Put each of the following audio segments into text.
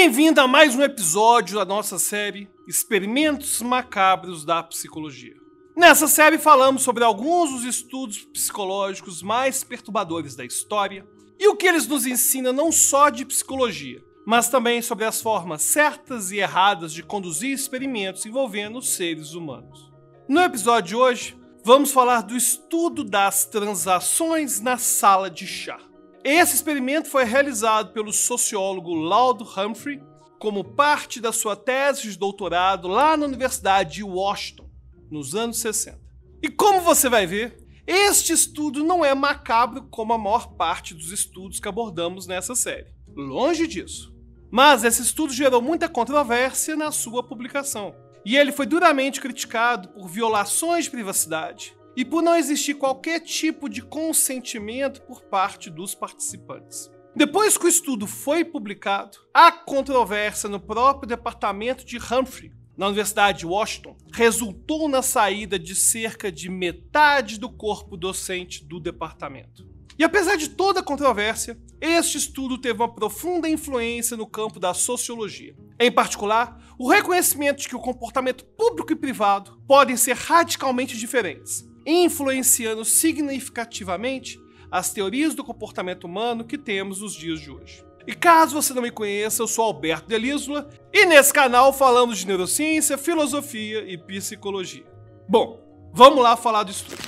Bem-vindo a mais um episódio da nossa série Experimentos Macabros da Psicologia. Nessa série falamos sobre alguns dos estudos psicológicos mais perturbadores da história e o que eles nos ensinam não só de psicologia, mas também sobre as formas certas e erradas de conduzir experimentos envolvendo os seres humanos. No episódio de hoje, vamos falar do estudo das transações na sala de chá. Esse experimento foi realizado pelo sociólogo Lord Humphrey como parte da sua tese de doutorado lá na Universidade de Washington, nos anos 60. E como você vai ver, este estudo não é macabro como a maior parte dos estudos que abordamos nessa série. Longe disso. Mas esse estudo gerou muita controvérsia na sua publicação. E ele foi duramente criticado por violações de privacidade e por não existir qualquer tipo de consentimento por parte dos participantes. Depois que o estudo foi publicado, a controvérsia no próprio departamento de Humphrey, na Universidade de Washington, resultou na saída de cerca de metade do corpo docente do departamento. E apesar de toda a controvérsia, este estudo teve uma profunda influência no campo da sociologia. Em particular, o reconhecimento de que o comportamento público e privado podem ser radicalmente diferentes, influenciando significativamente as teorias do comportamento humano que temos nos dias de hoje. E caso você não me conheça, eu sou Alberto Delísula e nesse canal falamos de neurociência, filosofia e psicologia. Bom, vamos lá falar do estudo.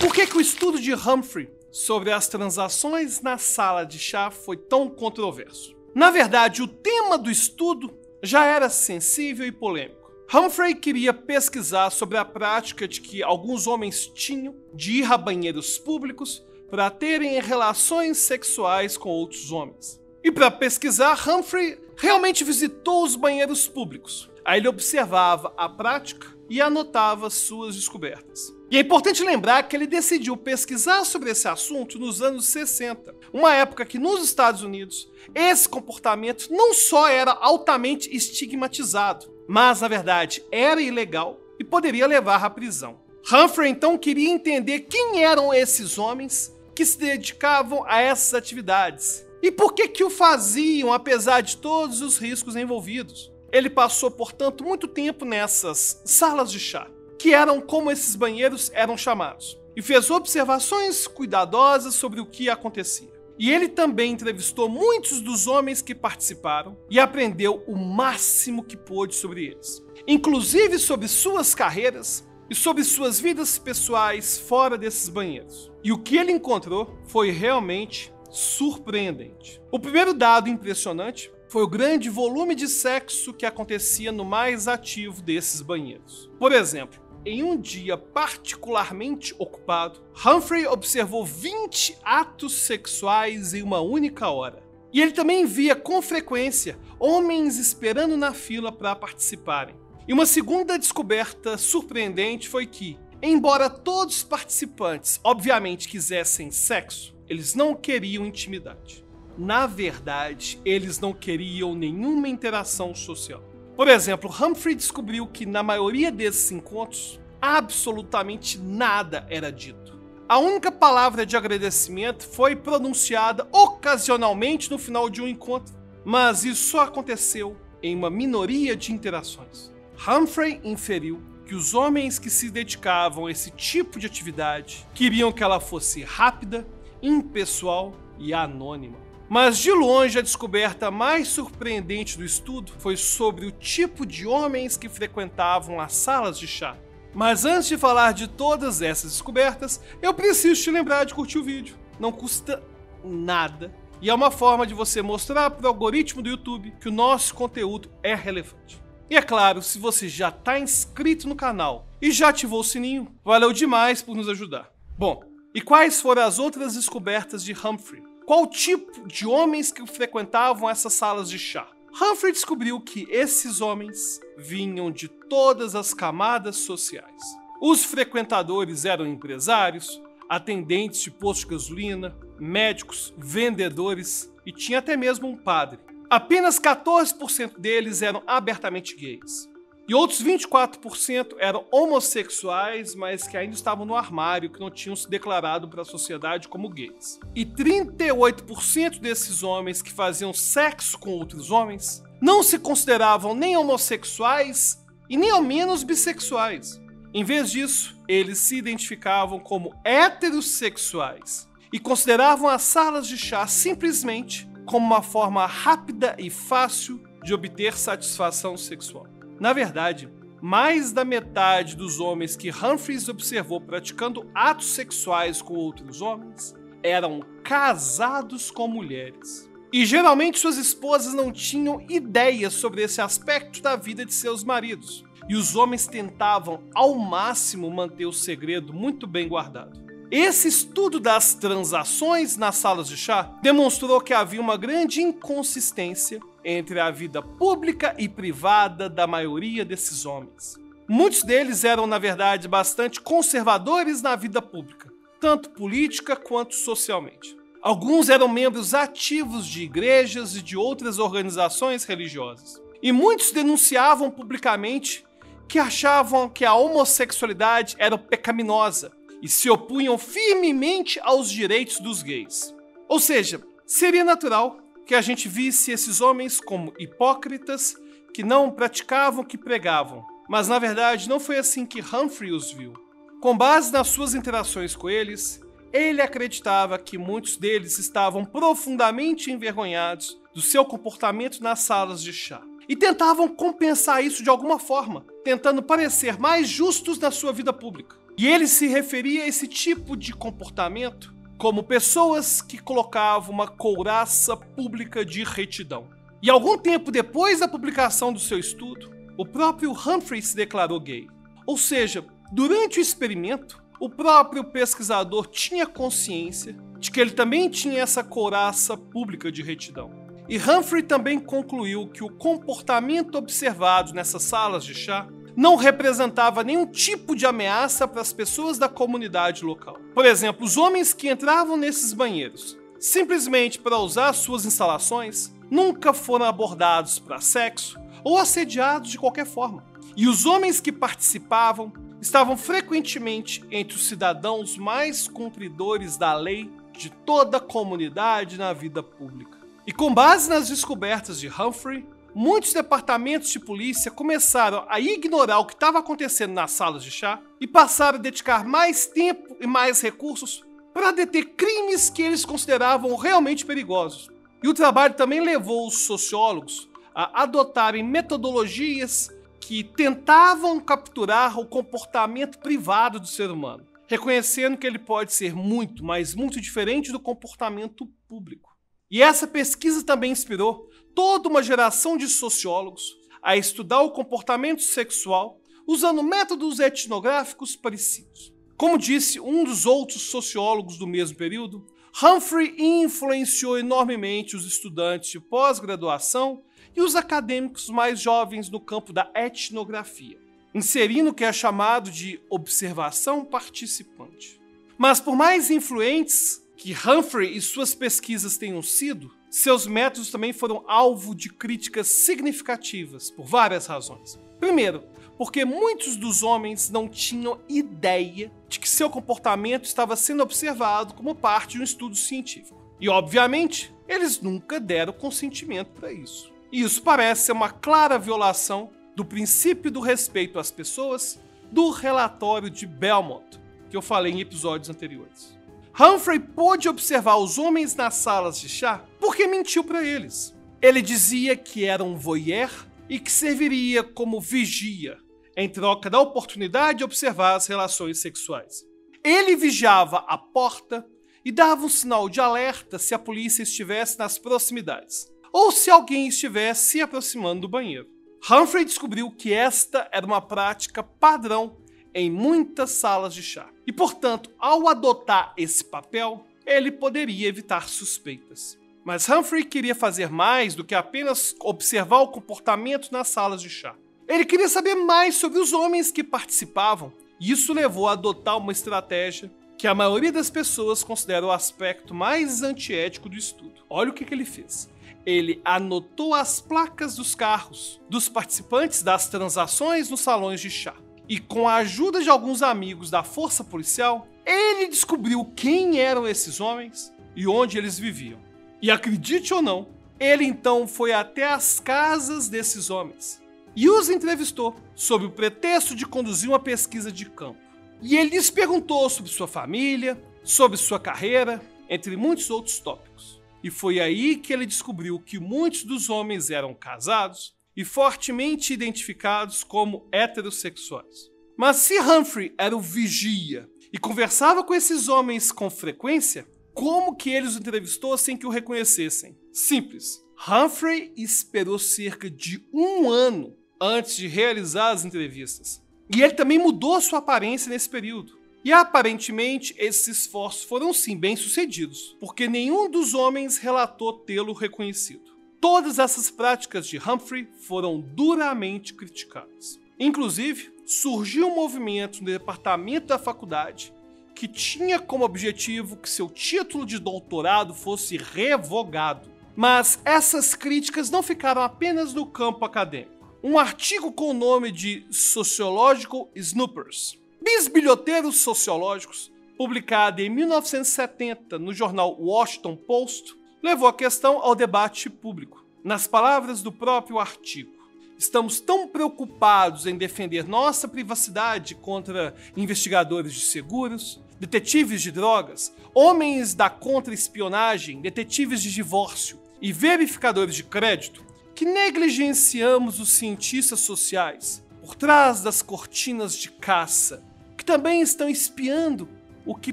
Por que o estudo de Humphrey sobre as transações na sala de chá foi tão controverso? Na verdade, o tema do estudo já era sensível e polêmico. Humphrey queria pesquisar sobre a prática de que alguns homens tinham de ir a banheiros públicos para terem relações sexuais com outros homens. E para pesquisar, Humphrey realmente visitou os banheiros públicos. Aí ele observava a prática e anotava suas descobertas. E é importante lembrar que ele decidiu pesquisar sobre esse assunto nos anos 60, uma época que nos Estados Unidos esse comportamento não só era altamente estigmatizado, mas na verdade era ilegal e poderia levar à prisão. Humphrey então queria entender quem eram esses homens que se dedicavam a essas atividades e por que o faziam apesar de todos os riscos envolvidos. Ele passou, portanto, muito tempo nessas salas de chá, que eram como esses banheiros eram chamados, e fez observações cuidadosas sobre o que acontecia. E ele também entrevistou muitos dos homens que participaram e aprendeu o máximo que pôde sobre eles, inclusive sobre suas carreiras e sobre suas vidas pessoais fora desses banheiros. E o que ele encontrou foi realmente surpreendente. O primeiro dado impressionante foi o grande volume de sexo que acontecia no mais ativo desses banheiros. Por exemplo, em um dia particularmente ocupado, Humphrey observou 20 atos sexuais em uma única hora. E ele também via com frequência homens esperando na fila para participarem. E uma segunda descoberta surpreendente foi que, embora todos os participantes obviamente quisessem sexo, eles não queriam intimidade. Na verdade, eles não queriam nenhuma interação social. Por exemplo, Humphrey descobriu que na maioria desses encontros, absolutamente nada era dito. A única palavra de agradecimento foi pronunciada ocasionalmente no final de um encontro, mas isso só aconteceu em uma minoria de interações. Humphrey inferiu que os homens que se dedicavam a esse tipo de atividade queriam que ela fosse rápida, impessoal e anônima. Mas de longe a descoberta mais surpreendente do estudo foi sobre o tipo de homens que frequentavam as salas de chá. Mas antes de falar de todas essas descobertas, eu preciso te lembrar de curtir o vídeo. Não custa nada e é uma forma de você mostrar para o algoritmo do YouTube que o nosso conteúdo é relevante. E é claro, se você já está inscrito no canal e já ativou o sininho, valeu demais por nos ajudar. Bom, e quais foram as outras descobertas de Humphrey? Qual tipo de homens que frequentavam essas salas de chá? Humphrey descobriu que esses homens vinham de todas as camadas sociais. Os frequentadores eram empresários, atendentes de posto de gasolina, médicos, vendedores e tinha até mesmo um padre. Apenas 14% deles eram abertamente gays. E outros 24% eram homossexuais, mas que ainda estavam no armário, que não tinham se declarado para a sociedade como gays. E 38% desses homens que faziam sexo com outros homens não se consideravam nem homossexuais e nem ao menos bissexuais. Em vez disso, eles se identificavam como heterossexuais e consideravam as salas de chá simplesmente como uma forma rápida e fácil de obter satisfação sexual. Na verdade, mais da metade dos homens que Humphreys observou praticando atos sexuais com outros homens eram casados com mulheres. E geralmente suas esposas não tinham ideia sobre esse aspecto da vida de seus maridos. E os homens tentavam ao máximo manter o segredo muito bem guardado. Esse estudo das transações nas salas de chá demonstrou que havia uma grande inconsistência entre a vida pública e privada da maioria desses homens. Muitos deles eram, na verdade, bastante conservadores na vida pública, tanto política quanto socialmente. Alguns eram membros ativos de igrejas e de outras organizações religiosas. E muitos denunciavam publicamente que achavam que a homossexualidade era pecaminosa e se opunham firmemente aos direitos dos gays. Ou seja, seria natural que a gente visse esses homens como hipócritas que não praticavam o que pregavam. Mas na verdade não foi assim que Humphrey os viu. Com base nas suas interações com eles, ele acreditava que muitos deles estavam profundamente envergonhados do seu comportamento nas salas de chá. E tentavam compensar isso de alguma forma, tentando parecer mais justos na sua vida pública. E ele se referia a esse tipo de comportamento como pessoas que colocavam uma couraça pública de retidão. E algum tempo depois da publicação do seu estudo, o próprio Humphrey se declarou gay. Ou seja, durante o experimento, o próprio pesquisador tinha consciência de que ele também tinha essa couraça pública de retidão. E Humphrey também concluiu que o comportamento observado nessas salas de chá não representava nenhum tipo de ameaça para as pessoas da comunidade local. Por exemplo, os homens que entravam nesses banheiros simplesmente para usar suas instalações nunca foram abordados para sexo ou assediados de qualquer forma. E os homens que participavam estavam frequentemente entre os cidadãos mais cumpridores da lei de toda a comunidade na vida pública. E com base nas descobertas de Humphrey, muitos departamentos de polícia começaram a ignorar o que estava acontecendo nas salas de chá e passaram a dedicar mais tempo e mais recursos para deter crimes que eles consideravam realmente perigosos. E o trabalho também levou os sociólogos a adotarem metodologias que tentavam capturar o comportamento privado do ser humano, reconhecendo que ele pode ser muito, mas muito diferente do comportamento público. E essa pesquisa também inspirou toda uma geração de sociólogos a estudar o comportamento sexual usando métodos etnográficos parecidos. Como disse um dos outros sociólogos do mesmo período, Humphrey influenciou enormemente os estudantes de pós-graduação e os acadêmicos mais jovens no campo da etnografia, inserindo o que é chamado de observação participante. Mas por mais influentes que Humphrey e suas pesquisas tenham sido, seus métodos também foram alvo de críticas significativas por várias razões. Primeiro, porque muitos dos homens não tinham ideia de que seu comportamento estava sendo observado como parte de um estudo científico. E, obviamente, eles nunca deram consentimento para isso. E isso parece ser uma clara violação do princípio do respeito às pessoas do relatório de Belmont, que eu falei em episódios anteriores. Humphrey pôde observar os homens nas salas de chá porque mentiu para eles. Ele dizia que era um voyeur e que serviria como vigia, em troca da oportunidade de observar as relações sexuais. Ele vigiava a porta e dava um sinal de alerta se a polícia estivesse nas proximidades, ou se alguém estivesse se aproximando do banheiro. Humphrey descobriu que esta era uma prática padrão em muitas salas de chá. E, portanto, ao adotar esse papel, ele poderia evitar suspeitas. Mas Humphrey queria fazer mais do que apenas observar o comportamento nas salas de chá. Ele queria saber mais sobre os homens que participavam, e isso levou a adotar uma estratégia que a maioria das pessoas considera o aspecto mais antiético do estudo. Olha o que ele fez. ele anotou as placas dos carros dos participantes das transações nos salões de chá. E com a ajuda de alguns amigos da força policial, ele descobriu quem eram esses homens e onde eles viviam. E acredite ou não, ele então foi até as casas desses homens e os entrevistou sob o pretexto de conduzir uma pesquisa de campo. E ele lhes perguntou sobre sua família, sobre sua carreira, entre muitos outros tópicos. E foi aí que ele descobriu que muitos dos homens eram casados e fortemente identificados como heterossexuais. Mas se Humphrey era o vigia e conversava com esses homens com frequência, como que ele os entrevistou sem que o reconhecessem? Simples. Humphrey esperou cerca de 1 ano antes de realizar as entrevistas. E ele também mudou sua aparência nesse período. E aparentemente esses esforços foram sim bem-sucedidos, porque nenhum dos homens relatou tê-lo reconhecido. Todas essas práticas de Humphrey foram duramente criticadas. Inclusive, surgiu um movimento no departamento da faculdade que tinha como objetivo que seu título de doutorado fosse revogado. Mas essas críticas não ficaram apenas no campo acadêmico. Um artigo com o nome de Sociological Snoopers, bisbilhoteiros sociológicos, publicado em 1970 no jornal Washington Post, levou a questão ao debate público. Nas palavras do próprio artigo, estamos tão preocupados em defender nossa privacidade contra investigadores de seguros, detetives de drogas, homens da contra-espionagem, detetives de divórcio e verificadores de crédito, que negligenciamos os cientistas sociais por trás das cortinas de caça, que também estão espiando o que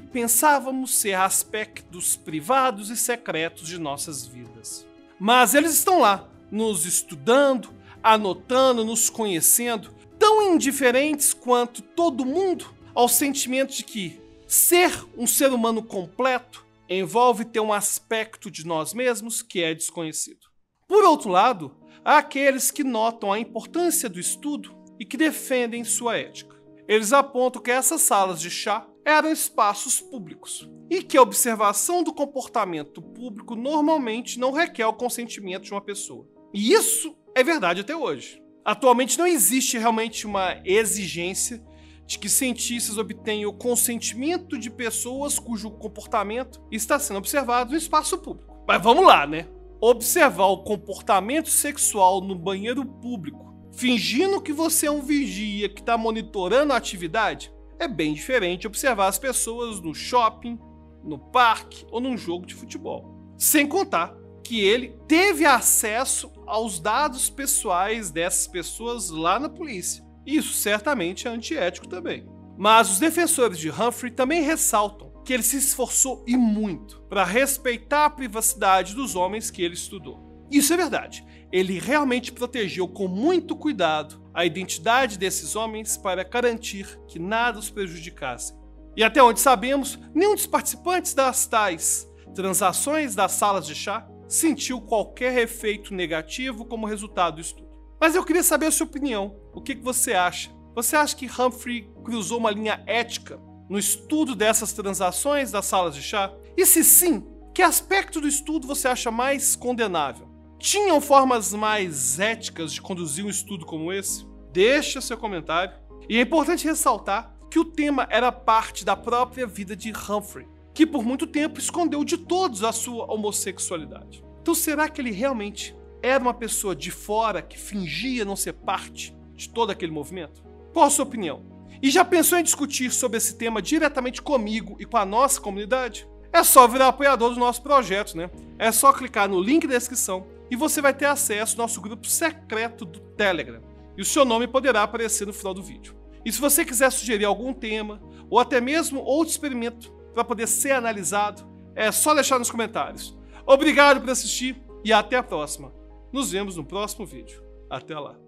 pensávamos ser aspectos privados e secretos de nossas vidas. Mas eles estão lá, nos estudando, anotando, nos conhecendo, tão indiferentes quanto todo mundo ao sentimento de que ser um ser humano completo envolve ter um aspecto de nós mesmos que é desconhecido. Por outro lado, há aqueles que notam a importância do estudo e que defendem sua ética. Eles apontam que essas salas de chá eram espaços públicos e que a observação do comportamento público normalmente não requer o consentimento de uma pessoa. E isso é verdade até hoje. Atualmente não existe realmente uma exigência de que cientistas obtenham o consentimento de pessoas cujo comportamento está sendo observado no espaço público. Mas vamos lá, né? Observar o comportamento sexual no banheiro público, fingindo que você é um vigia que está monitorando a atividade, é bem diferente de observar as pessoas no shopping, no parque ou num jogo de futebol. Sem contar que ele teve acesso aos dados pessoais dessas pessoas lá na polícia. Isso certamente é antiético também. Mas os defensores de Humphrey também ressaltam que ele se esforçou e muito para respeitar a privacidade dos homens que ele estudou. Isso é verdade. Ele realmente protegeu com muito cuidado a identidade desses homens para garantir que nada os prejudicasse. E até onde sabemos, nenhum dos participantes das tais transações das salas de chá sentiu qualquer efeito negativo como resultado do estudo. Mas eu queria saber a sua opinião. O que você acha? Você acha que Humphrey cruzou uma linha ética no estudo dessas transações das salas de chá? E se sim, que aspecto do estudo você acha mais condenável? Tinham formas mais éticas de conduzir um estudo como esse? Deixa seu comentário. E é importante ressaltar que o tema era parte da própria vida de Humphrey, que por muito tempo escondeu de todos a sua homossexualidade. Então será que ele realmente era uma pessoa de fora que fingia não ser parte de todo aquele movimento? Qual a sua opinião? E já pensou em discutir sobre esse tema diretamente comigo e com a nossa comunidade? É só virar apoiador do nosso projeto, né? É só clicar no link da descrição e você vai ter acesso ao nosso grupo secreto do Telegram. E o seu nome poderá aparecer no final do vídeo. E se você quiser sugerir algum tema, ou até mesmo outro experimento para poder ser analisado, é só deixar nos comentários. Obrigado por assistir e até a próxima. Nos vemos no próximo vídeo. Até lá.